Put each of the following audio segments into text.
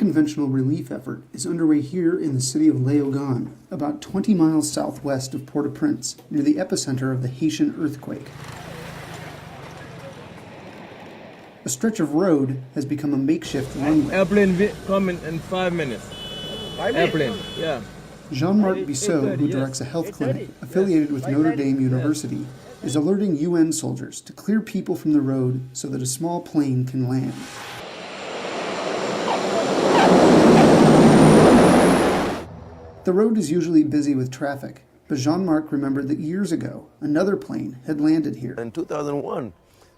unconventional relief effort is underway here in the city of Léogâne, about 20 miles southwest of Port-au-Prince, near the epicenter of the Haitian earthquake. A stretch of road has become a makeshift runway. Airplane coming in 5 minutes. Airplane, yeah. Jean-Marc Bissot, who directs a health clinic affiliated with Notre Dame University, is alerting UN soldiers to clear people from the road so that a small plane can land. The road is usually busy with traffic, but Jean-Marc remembered that years ago, another plane had landed here. In 2001,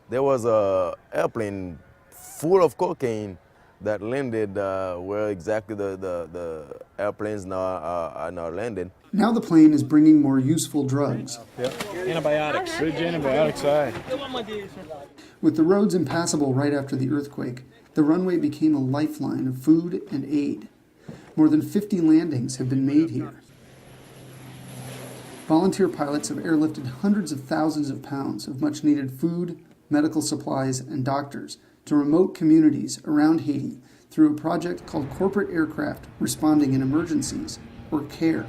there was an airplane full of cocaine that landed where exactly the airplanes now are now landed. Now the plane is bringing more useful drugs. Yeah. Antibiotics. Bridge antibiotics, aye. With the roads impassable right after the earthquake, the runway became a lifeline of food and aid. More than 50 landings have been made here. Volunteer pilots have airlifted hundreds of thousands of pounds of much-needed food, medical supplies, and doctors to remote communities around Haiti through a project called Corporate Aircraft Responding in Emergencies, or CARE.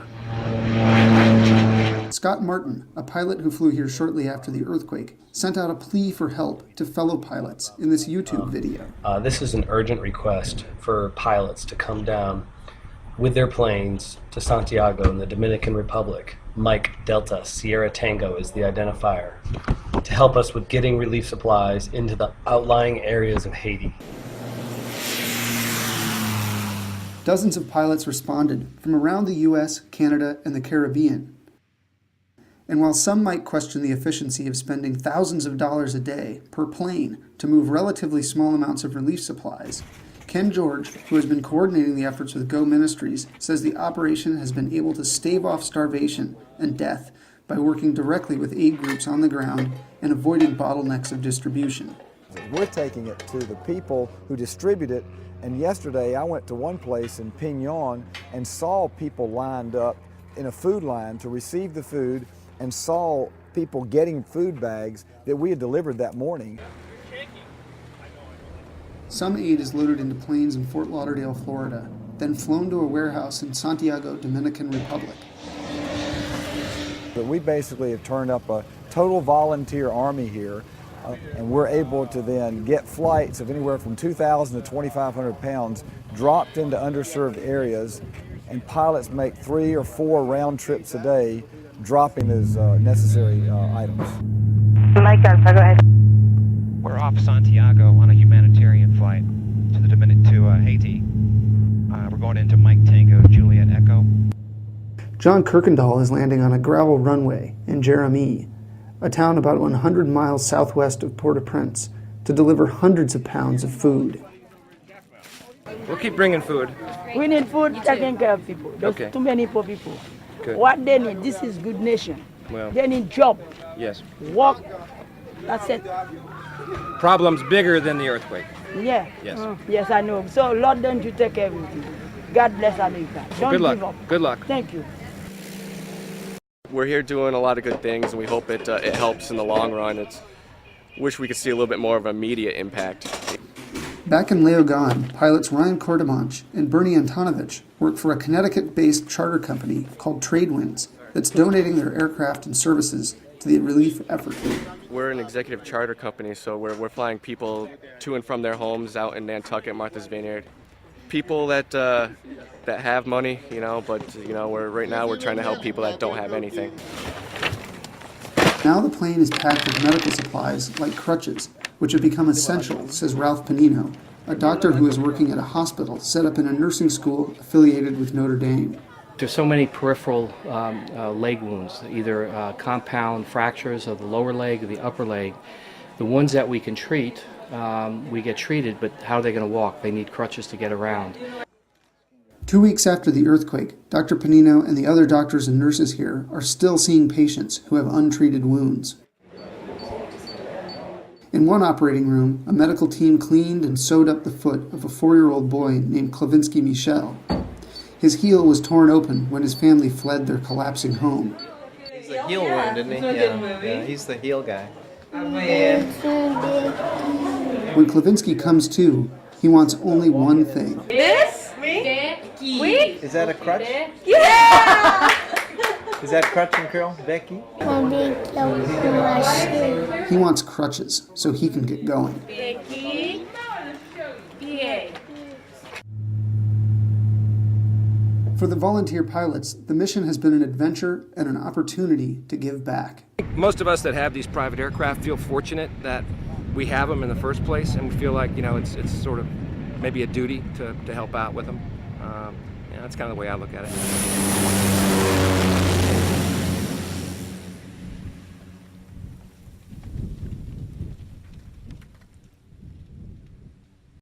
Scott Martin, a pilot who flew here shortly after the earthquake, sent out a plea for help to fellow pilots in this YouTube video. This is an urgent request for pilots to come down with their planes to Santiago in the Dominican Republic. Mike Delta Sierra Tango is the identifier, to help us with getting relief supplies into the outlying areas of Haiti. Dozens of pilots responded from around the US, Canada, and the Caribbean. And while some might question the efficiency of spending thousands of dollars a day per plane to move relatively small amounts of relief supplies, Ken George, who has been coordinating the efforts with Go Ministries, says the operation has been able to stave off starvation and death by working directly with aid groups on the ground and avoiding bottlenecks of distribution. We're taking it to the people who distribute it, and yesterday I went to one place in Pignon and saw people lined up in a food line to receive the food, and saw people getting food bags that we had delivered that morning. Some aid is loaded into planes in Fort Lauderdale, Florida, then flown to a warehouse in Santiago, Dominican Republic. But we basically have turned up a total volunteer army here, and we're able to then get flights of anywhere from 2,000 to 2,500 pounds dropped into underserved areas, and pilots make 3 or 4 round trips a day dropping those necessary items. Mike Alpha, go ahead. We're off Santiago on a humanitarian flight to Haiti. We're going into Mike Tango, Juliet Echo. John Kirkendall is landing on a gravel runway in Jérémie, a town about 100 miles southwest of Port-au-Prince, to deliver hundreds of pounds of food. We'll keep bringing food. We need food, taking care of people. There's too many poor people. Good. What they need, this is good nation. Well, they need job, yes. work, that's it. Problems bigger than the earthquake. Yeah. Yes. Yes, I know. So, Lord, don't you take everything. God bless America. Don't Good luck. give up. Good luck. Thank you. We're here doing a lot of good things, and we hope it helps in the long run. Wish we could see a little bit more of an immediate impact. Back in Léogâne, pilots Ryan Kordemanch and Bernie Antonovich work for a Connecticut-based charter company called Tradewinds that's donating their aircraft and services to the relief effort. We're an executive charter company, so we're flying people to and from their homes out in Nantucket, Martha's Vineyard. People that have money, but right now we're trying to help people that don't have anything. Now the plane is packed with medical supplies like crutches, which have become essential, says Ralph Panino, a doctor who is working at a hospital set up in a nursing school affiliated with Notre Dame. There's so many peripheral leg wounds, either compound fractures of the lower leg or the upper leg. The ones that we can treat, we get treated, but how are they going to walk? They need crutches to get around. 2 weeks after the earthquake, Dr. Panino and the other doctors and nurses here are still seeing patients who have untreated wounds. In one operating room, a medical team cleaned and sewed up the foot of a 4-year-old boy named Clavinsky Michel. His heel was torn open when his family fled their collapsing home. He's the heel wound, isn't he? Yeah, he's the heel guy. When Clavinsky comes to, he wants only one thing. This? Is that a crutch? Yeah! Is that crutch and curl, Becky? He wants crutches so he can get going. Becky. Yeah. For the volunteer pilots, the mission has been an adventure and an opportunity to give back. Most of us that have these private aircraft feel fortunate that we have them in the first place, and we feel like, you know, it's sort of maybe a duty to help out with them. That's kind of the way I look at it.